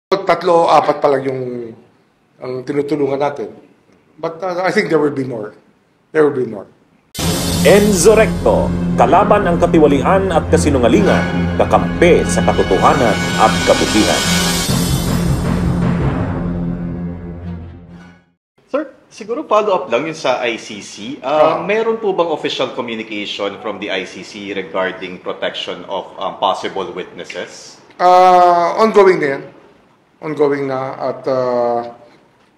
Tatlo, apat pa lang yung ang tinutulungan natin. But I think there will be more. There will be more. Enzo Recto, kalaban ang katiwalian at kasinungalingan, kakampi sa katotohanan at kabutihan. Sir, siguro follow-up lang yun sa ICC. Meron po bang official communication from the ICC regarding protection of possible witnesses? Ongoing na yan. Ongoing na. At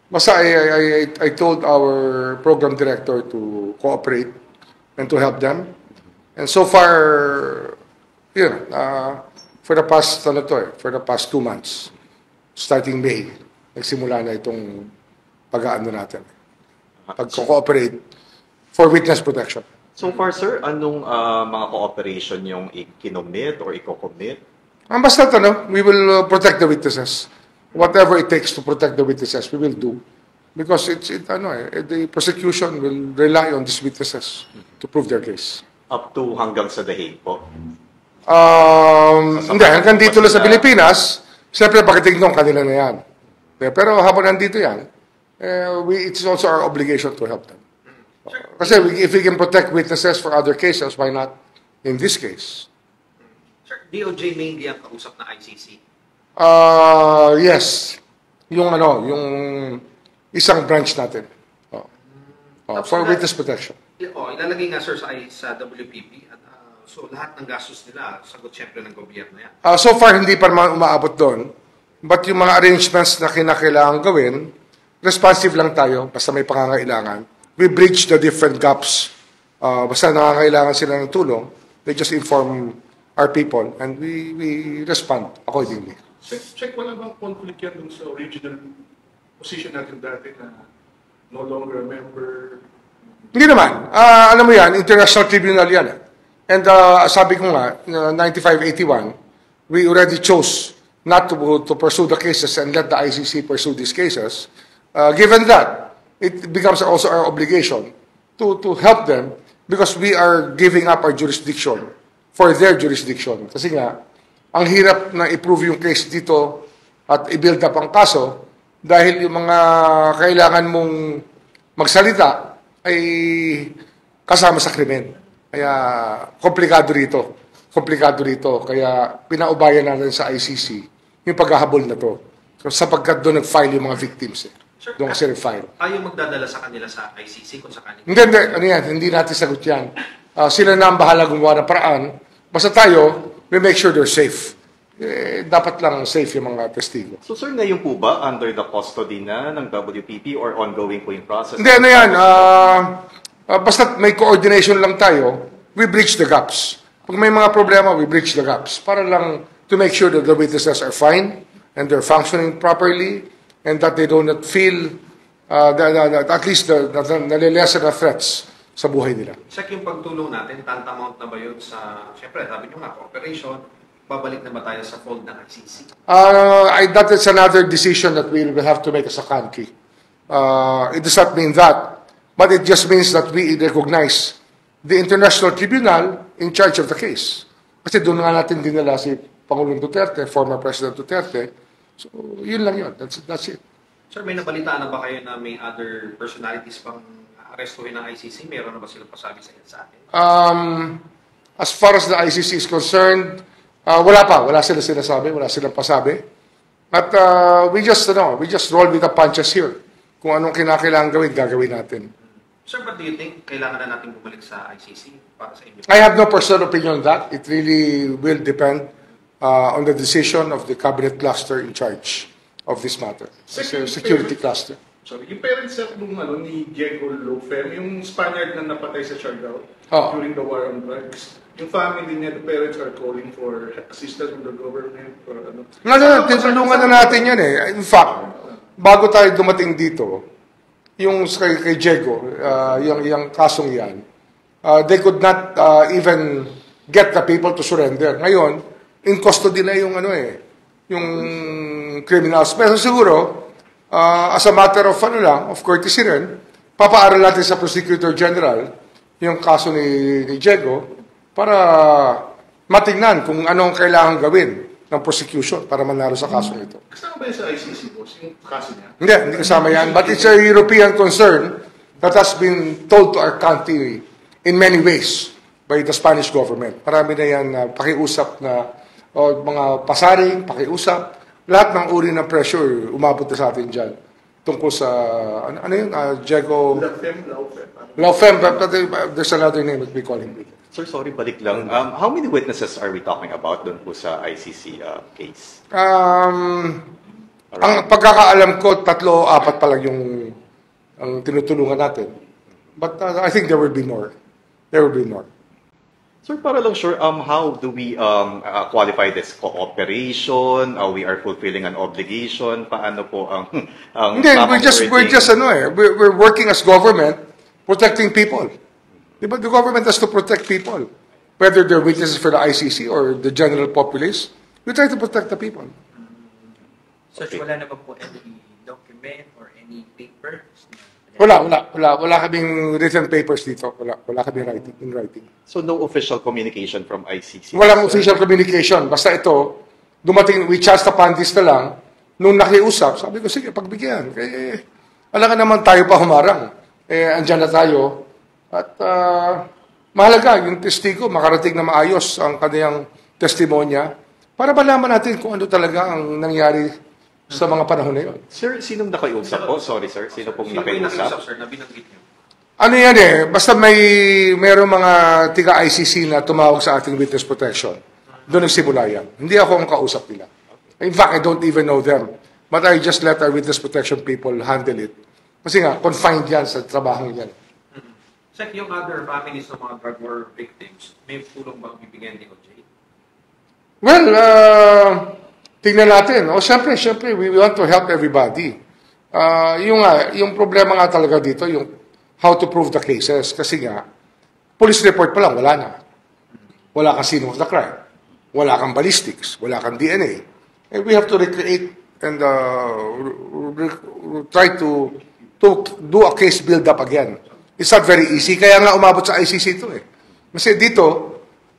basta I told our program director to cooperate and to help them. And so far, for the past, for the past 2 months, starting May, nagsimula na itong pag-aano natin. Pag-cooperate for witness protection. So far, sir, anong mga cooperation yung i-commit or i-commit? Basta we will protect the witnesses. Whatever it takes to protect the witnesses, we will do. Because the prosecution will rely on these witnesses to prove their case. Up to hanggang sa The Hague po? Hindi, hanggang dito lang sa Pilipinas, siyempre pakitignon kanila na yan. Pero habang nandito yan, it's also our obligation to help them. Kasi if we can protect witnesses for other cases, why not in this case? Sir, DOJ mainly ang kausap na ICC. Yes. Yung isang branch natin. For witness protection. Ilalagay nga sir sa WPP at so lahat ng gastos nila sagot syempre ng gobyerno yan. So far hindi pa naman umaabot doon. But yung mga arrangements na kinakailangan gawin, responsive lang tayo basta may pangangailangan. We bridge the different gaps. Basta nangangailangan sila ng tulong, they just inform our people and we respond accordingly. Check wala bang conflict yan dun sa original position natin dati na no longer a member? Hindi naman. Alam mo yan, international tribunal yan. And sabi ko nga, 9581, we already chose not to pursue the cases and let the ICC pursue these cases. Given that, it becomes also our obligation to help them because we are giving up our jurisdiction for their jurisdiction. Kasi nga, ang hirap na i-prove yung case dito at i-build up ang kaso dahil yung mga kailangan mong magsalita ay kasama sa krimen. Kaya komplikado rito. Komplikado rito. Kaya pinaubayan natin sa ICC yung paghahabol na to. Sapagkat doon nag-file yung mga victims. Sir, doon kasi nag-file. Ayaw magdadala sa kanila sa ICC kung sakali? Hindi natin sagot yan. Sila na ang bahala gumawa ng paraan. Basta tayo, we make sure they're safe. Dapat lang safe yung mga testigo. So sir, ngayon po ba under the custody na ng WPP or ongoing po yung process? Hindi, basta may coordination lang tayo, we bridge the gaps. Pag may mga problema, we bridge the gaps. Para lang to make sure that the witnesses are fine and they're functioning properly and that they do not feel that at least nalilesen na threats sa buhay nila. Check yung pagtulong natin, tantamount na ba yun sa, syempre, sabi nyo nga, cooperation, babalik na ba tayo sa fold ng ICC? That is another decision that we will have to make as a country. It does not mean that, but it just means that we recognize the International Tribunal in charge of the case. Kasi doon nga natin dinala si Pangulong Duterte, former President Duterte. So, yun lang yun. That's it. Sir, may nabalitaan na ba kayo na may other personalities pang arestuhin ng ICC? Meron na ba silang pasabi sa atin? As far as the ICC is concerned, wala pa. Wala silang sinasabi. Wala silang pasabi. At we just roll with the punches here. Kung anong kinakailangan gawin, gagawin natin. Sir, but do you think kailangan na natin bumalik sa ICC para sa inyo? I have no personal opinion on that. It really will depend on the decision of the cabinet cluster in charge of this matter. Security cluster. Sorry, yung parents ni Diego Lofem, yung Spaniard na napatay sa Siargao during the war on drugs. Yung family niya, the parents are calling for assistance from the government or ano. Tinulungan na natin yan eh. In fact, bago tayo dumating dito, yung kay Diego, yung kasong yan, they could not even get the people to surrender. Ngayon, in custody na yung yung criminals. Pero siguro, as a matter of of courtesy rin, papaaral natin sa Prosecutor General yung kaso ni Diego para matingnan kung anong kailangan gawin ng prosecution para manalo sa kaso nito. Kasama ba yun sa ICC, boss? Yung kaso niya? Hindi kasama yan. But it's a European concern that has been told to our country in many ways by the Spanish government. Marami na yan pakiusap na mga pasaring, pakiusap. Lahat ng uri ng pressure umabot na sa atin dyan. Tungkol sa, ano yun? Diego... Laufem, but there's another name that we call him. Sir, sorry, balik lang. How many witnesses are we talking about doon po sa ICC case? Ang pagkakaalam ko, 3 o 4 pa lang yung ang tinutulungan natin. But I think there will be more. There will be more. Sir, para lang sure, how do we qualify this cooperation? We are fulfilling an obligation? Paano po ang Hindi, we're working as government, protecting people. Diba? The government has to protect people. Whether they're witnesses for the ICC or the general populace, we try to protect the people. So, wala na ba po any document or any paper? Wala kaming written papers dito. Wala kaming in writing. So, no official communication from ICC? Walang official communication. Basta ito, dumating, we chanced upon this na lang, nung nakiusap, sabi ko, sige, pagbigyan. Alam ka naman tayo pa humarang. Andyan na tayo. At mahalaga, yung testigo, makarating na maayos ang kanyang testimonya para malaman natin kung ano talaga ang nangyari sa mga panahon na yun. Sir, sinong nakiusap po? Sorry, sir. Sino pong nakiusap? Sir, na binanggit niyo? Ano yan basta mayroong mga tiga-ICC na tumawag sa ating witness protection. Doon nagsimula yan. Hindi ako ang kausap nila. In fact, I don't even know them. But I just let our witness protection people handle it. Kasi nga, confined yan sa trabaho yan. Sec, yung other families ng mga drug war victims, may tulong bang bibigyan ni OJ? Well, tingnan natin. Siyempre, we want to help everybody. Yung problema nga talaga dito, yung how to prove the cases. Kasi nga, police report pa lang, wala na. Wala kang scene of the crime. Wala kang ballistics. Wala kang DNA. And we have to recreate and try to do a case build-up again. It's not very easy. Kaya nga umabot sa ICC ito Kasi dito,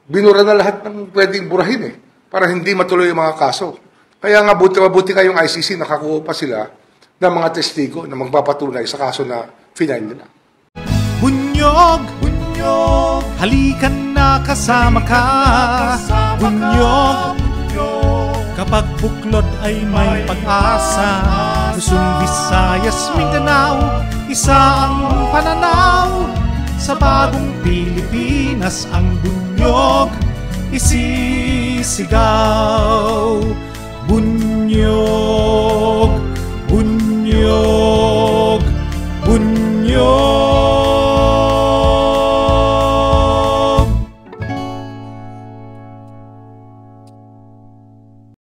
binura na lahat ng pwedeng burahin para hindi matuloy yung mga kaso. Kaya nga mabuti kayong ICC, nakakuha pa sila ng mga testigo na magpapatunay sa kaso na final nila. Bunyog, halikan na kasama ka. Bunyog, kapag buklod ay may pag-asa. Luzon, Visayas, Mindanao, isa ang pananaw. Sa bagong Pilipinas ang bunyog isisigaw. Bunyog, bunyog, bunyog.